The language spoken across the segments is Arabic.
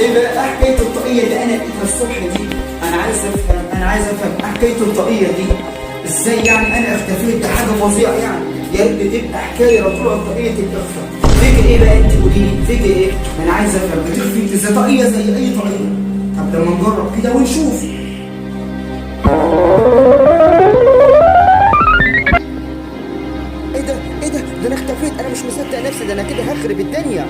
ايه بقى حكايه الطاقيه اللي انا لقيتها الصبح دي؟ انا عايز افهم حكايه الطاقيه دي ازاي؟ يعني انا اختفيت، ده حاجه فظيعه يعني. يا رب تبقى حكايه لو طلعت طاقيه الاخفاء. فيك ايه بقى؟ انت قولي لي فيك ايه؟ انا عايز افهم بتخفي ازاي طاقيه زي اي طاقيه؟ طب لما نجرب كده ونشوف. ايه ده انا اختفيت، انا مش مصدق نفسي، ده انا كده هخرب الدنيا.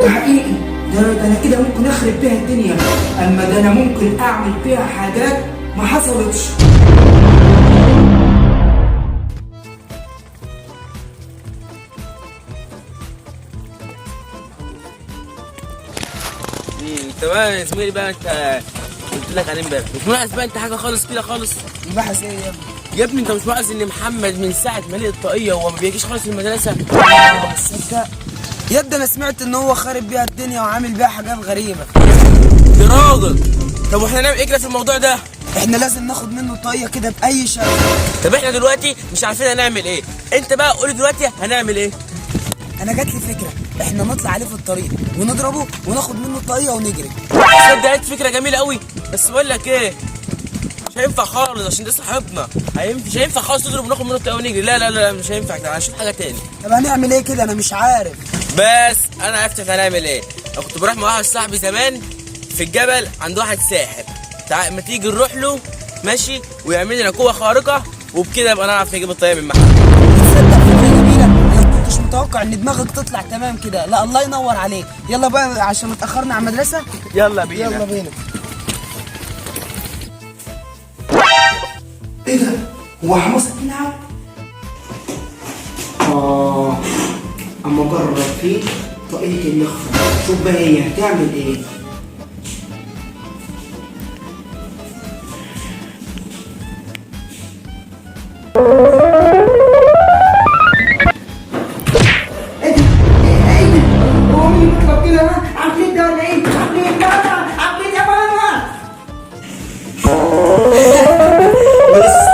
ده حقيقي، ده انا كده ممكن اخرب بيها الدنيا، اما ده انا ممكن اعمل بيها حاجات ما حصلتش. تمام يا زميلي بقى. انت قلت لك عليه امبارح مش ملاحظ بقى انت حاجه خالص كده خالص؟ ملاحظ ايه يا ابني؟ يا ابني انت مش ملاحظ ان محمد من ساعه ما لقي الطاقيه وهو ما بيجيش خالص في المدرسه؟ تصدق يا ابني انا سمعت ان هو خارب بيها الدنيا وعامل بيها حاجات غريبه. يا راجل طب واحنا نعمل ايه كده في الموضوع ده؟ احنا لازم ناخد منه طاقيه كده باي شكل. طب احنا دلوقتي مش عارفين هنعمل ايه، انت بقى قول دلوقتي هنعمل ايه؟ انا جات لي فكره، احنا نطلع عليه في الطريق ونضربه وناخد منه الطاقيه ونجري. تصدق فكره جميله قوي، بس بقول لك ايه، مش هينفع خالص عشان ده صاحبنا. مش هينفع خالص نضرب وناخد منه الطاقيه ونجري. لا مش هينفع كده، هنشوف حاجه تاني. طب هنعمل ايه كده؟ انا مش عارف. بس انا عرفت هنعمل ايه. انا كنت بروح مع واحد صاحبي زمان في الجبل عند واحد ساحر. تعال ما تيجي نروح له ماشي ويعمل لنا قوه خارقه، وبكده يبقى نعرف نجيب الطاقيه من محل. تصدق فكره جميله، انا ما كنتش متوقع ان دماغك تطلع تمام كده. لا الله ينور عليك. يلا بقى عشان اتاخرنا على المدرسه. يلا بينا. يلا بينا. ايه ده؟ هو حماصة بتلعب؟ اما اجرب فيه طاقية اليخفة، شوف بقى هي هتعمل ايه.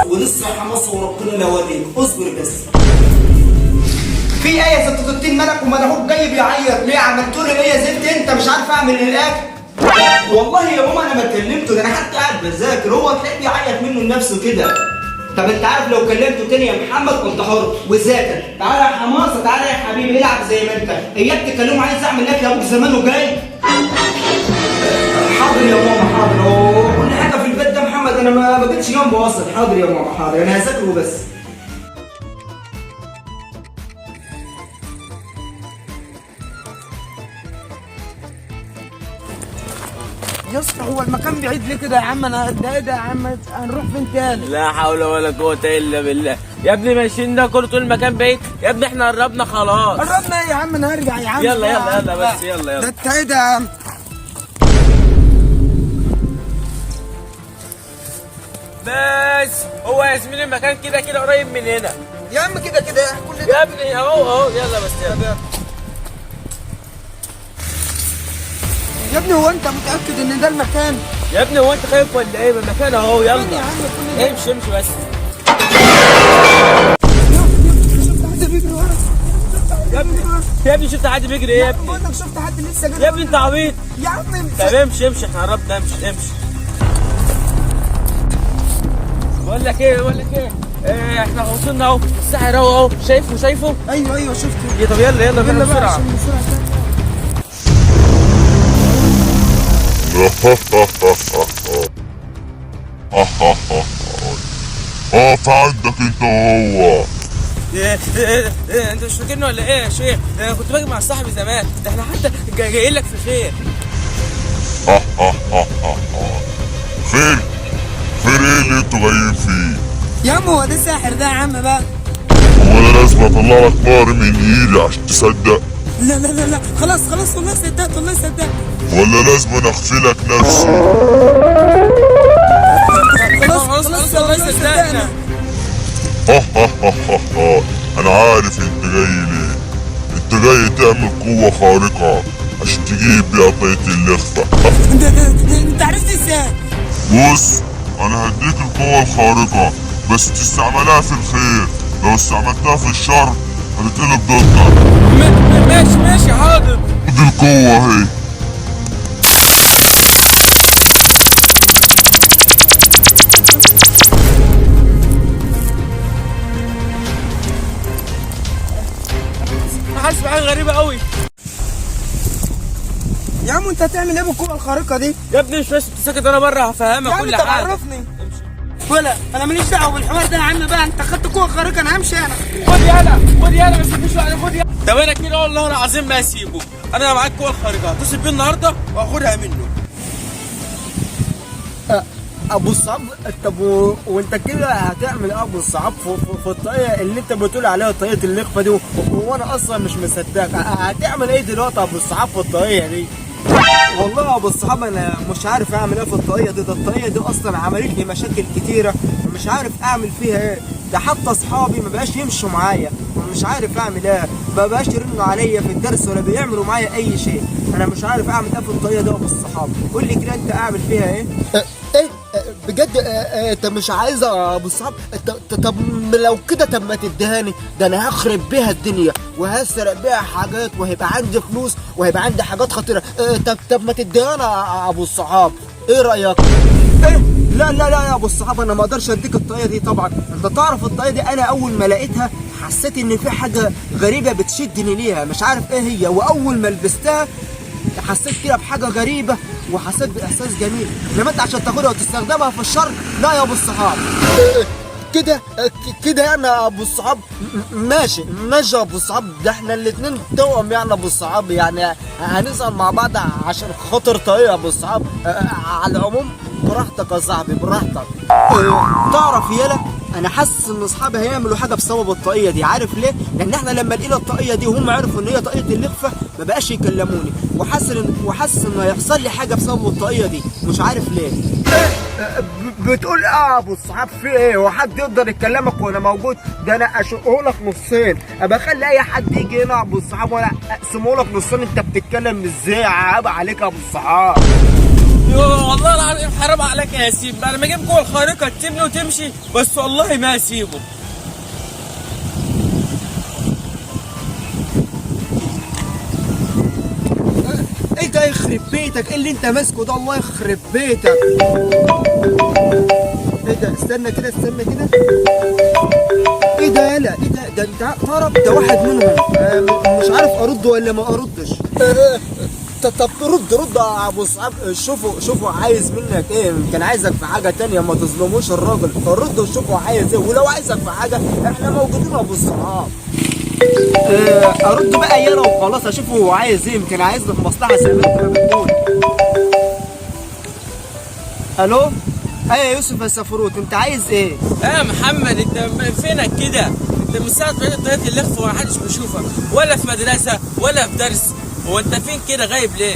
ولسه حماصه وربنا لا اوريك، اصبر بس. في ايه يا ست توتين مالك ومنهوك جاي بيعيط ليه؟ عملت له ايه يا زفت انت؟ مش عارف اعمل الاكل. والله يا ماما انا ما كلمته، ده انا حتى قاعد بذاكر، هو تلاقيه بيعيط منه لنفسه كده. طب انت عارف لو كلمته تاني يا محمد كنت حر وذاكر. تعالى يا حماصه، تعالى يا حبيبي العب زي ما انت. اياك تكلمه عايز اعمل اكل، ابوك زمانه جاي. حاضر يا ماما حاضر. هو كل حاجه في البيت ده محمد انا ما جيتش جنبه اصلا. حاضر يا ماما حاضر، انا هذاكره بس. يا اسطى هو المكان بعيد ليه كده يا عم؟ انا ده ايه ده يا عم؟ هنروح فين تاني؟ لا حول ولا قوة الا بالله يا ابني. ماشيين ده كله طول المكان بعيد يا ابني، احنا قربنا خلاص. قربنا ايه يا عم؟ انا هرجع يا عم. يلا بس يلا. ده انت ايه ده يا عم؟ بس هو يا زميلي المكان كده قريب من هنا يا عم. كده كل ده يا ابني اهو يلا بس يلا. يا ابني هو انت متأكد ان ده المكان؟ يا ابني هو انت خايف ولا ايه؟ المكان اهو يلا. يا عم كل ده امشي بس. شفت حد بيجري ورا؟ يا ابني شفت حد بيجري ايه يا ابني؟ بقول لك شفت حد لسه جاي. يا ابني انت عبيط يا عم. طب امشي احنا قربنا. امشي. بقول لك ايه احنا وصلنا اهو الساحر اهو شايفه؟ ايوه شفته. طب يلا بينا بسرعه. اقف عندك انت وهو. انت مش فاكرني ولا ايه يا شيخ؟ انا كنت باجي مع صاحبي زمان، ده احنا حتى جايين لك في خير. خير ايه اللي انتوا جايين فيه؟ يا عم هو ده ساحر ده يا عم بقى؟ هو انا لازم اطلع لك نار من ايدي عشان تصدق؟ لا خلاص والله صدقت ولا لازم اغفلك نفسي؟ خلاص والله صدقنا. انا عارف انت جاي ليه. انت جاي تعمل قوة خارقة عشان تجيب بيها طاقية الإخفاء. انت عرفت ازاي؟ بص انا هديك القوة الخارقة بس تستعملها في الخير، لو استعملتها في الشر هتتقلب ضدك. ماشي حاضر. ادي القوة اهي. حاسس بحاجه غريبه قوي. يا عم انت هتعمل ايه بالقوه الخارقه دي؟ يا ابني مش بس ساكت، انا بره هفهمك يا عم كل انت حاجه. عرفني. ولا انا ماليش دعوه بالحوار ده يا عم بقى، انت خدت قوه خارقه انا همشي انا. خد يالا خد يالا، ما تسيبنيش واحد، خد يالا. طب انا كده والله العظيم ما اسيبه، انا معاك قوه خارقه هتصل بيه النهارده واخدها منه. ابو الصعب. طب وانت كده هتعمل ايه ابو الصعب في الطريقه اللي انت بتقول عليها طريقه اللقفه دي، وانا اصلا مش مصدقك. هتعمل ايه دلوقتي ابو الصعب في الطريقه دي؟ والله يا ابو الصحاب انا مش عارف اعمل ايه في الطريقه دي. ده الطريقه دي اصلا عملت لي مشاكل كتيره ومش عارف اعمل فيها ايه. ده حتى اصحابي ما بقاش يمشوا معايا ومش عارف اعمل ايه. ما بقاش يرنوا عليا في الدرس ولا بيعملوا معايا اي شيء. انا مش عارف اعمل ايه في الطريقه دي يا ابو الصحاب. قول لي كده انت اعمل فيها ايه؟ ايه بجد انت مش عايز يا ابو الصحاب؟ طب لو كده طب ما تديهاني، ده انا هخرب بيها الدنيا وهسرق بيها حاجات وهيبقى عندي فلوس وهيبقى عندي حاجات خطيره. طب ما تديهاني يا ابو الصحاب، ايه رايك؟ ايه لا لا لا يا ابو الصحاب، انا ما اقدرش اديك الطريقه دي طبعا. انت تعرف الطريقه دي انا اول ما لقيتها حسيت ان في حاجه غريبه بتشدني ليها، مش عارف ايه هي. واول ما لبستها حسيت كده بحاجه غريبه وحسيت باحساس جميل. انما انت عشان تاخدها وتستخدمها في الشر لا يا ابو الصحاب. كده يعني يا ابو الصحاب. ماشي ماشي يا ابو الصحاب، ده احنا الاثنين توأم يعني ابو الصحاب، يعني هنسأل مع بعض عشان خاطر طريقه يا ابو الصحاب. على العموم براحتك يا صاحبي براحتك. تعرف يالا انا حاسس ان اصحابي هيعملوا حاجه بسبب الطاقيه دي. عارف ليه؟ لان احنا لما لقينا الطاقيه دي وهم عرفوا ان هي طاقيه اللخفه ما بقاش يكلموني، وحاسس ان هيحصل لي حاجه بسبب الطاقيه دي مش عارف ليه. بتقول ايه يا ابو الصحاب؟ في ايه؟ هو حد يقدر يكلمك وانا موجود؟ ده انا اشقه لك نصين، ابقى اخلي اي حد يجي هنا يا ابو الصحاب وانا اقسمه لك نصين. انت بتتكلم ازاي؟ عيب عليك يا ابو الصحاب. والله العظيم حرام عليك يا ياسين، بعد ما اجيب قوه الخارقه تسيبني وتمشي، بس والله ما هسيبه. ايه ده يخرب بيتك؟ ايه اللي انت ماسكه ده؟ الله يخرب بيتك. ايه ده؟ استنى كده استنى كده. ايه ده يالا؟ ايه ده انت تعرف ده واحد منهم. مش عارف ارد ولا ما اردش. طب رد يا ابو صعب. شوفوا عايز منك ايه. كان عايزك في حاجه تانية، ما تظلموش الراجل. رد وشوفوا عايز ايه، ولو عايزك في حاجه احنا موجودين يا ابو الصحاب. ارد بقى يالا وخلاص. اشوفه هو عايز ايه، يمكن عايز لك مصلحه زي ما انت ما بتقول. الو ايه يا يوسف يا سفروت، انت عايز ايه؟ يا محمد انت فينك كده؟ انت من ساعه ما طريقه اللخفه وما حدش بيشوفك، ولا في مدرسه ولا في درس. هو انت فين كده غايب ليه؟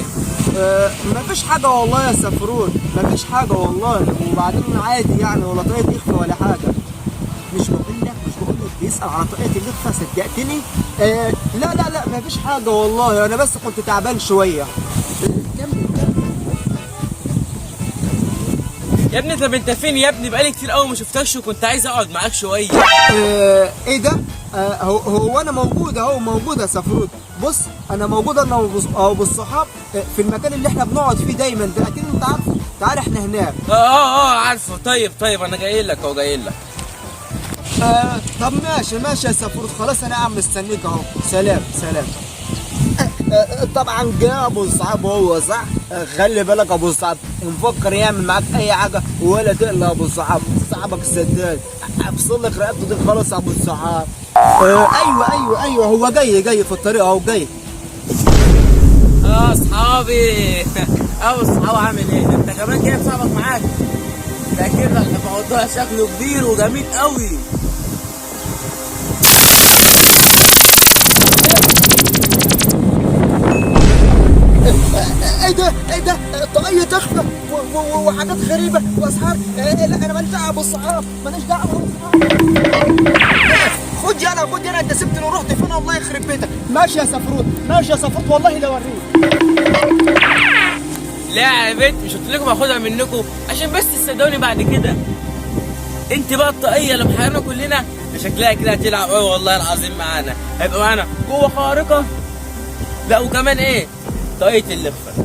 مفيش حاجه والله يا سفروت، مفيش حاجه والله. وبعدين عادي يعني، ولا طريقه اخفاء ولا حاجه. مش بقول لك بيسأل على طريقة اللخفة صدقتني؟ لا لا لا مفيش حاجة والله، أنا بس كنت تعبان شوية. كمل. يا ابني طب انت فين يا ابني؟ بقالي كتير قوي ما شفتكش وكنت عايز اقعد معاك شوية. ايه ده؟ هو أنا موجود أهو، موجود يا سفروت. بص أنا موجود أنا والصحاب في المكان اللي إحنا بنقعد فيه دايما ده، أكيد أنت عارفه. تعال إحنا هناك. عارفه. طيب أنا جاي لك أهو جاي لك. طب ماشي يا سفروت، خلاص انا قاعد مستنيك اهو. سلام. طبعا جه ابو الصعب هو صح. خلي بالك ابو الصعب مفكر يعمل معاك اي حاجه ولا تقلق ابو الصعب. صاحبك السداد افصل لك رقبته دي خلاص ابو الصعب. ايوه هو جاي في الطريق اهو جاي. اصحابي ابو الصحاب عامل ايه؟ انت كمان جايب صاحبك معاك؟ ده كده الموضوع شكله كبير وجميل قوي. ايه ده طاقية تخفى وحاجات غريبة واسحار. لا انا ماليش دعوة بالصحاب، ماليش دعوة. خد يلا انت سبتني ورحت فين؟ الله يخرب بيتك. ماشي يا سفروت والله لا اوريك. لا يا بنت مش قلت لكم هاخدها منكم عشان بس تصدقوني بعد كده. انت بقى الطاقية اللي محيرانا كلنا، شكلها كده هتلعب قوي والله العظيم معانا. هيبقى معانا قوة خارقة، لا وكمان ايه طاقية اللخفة.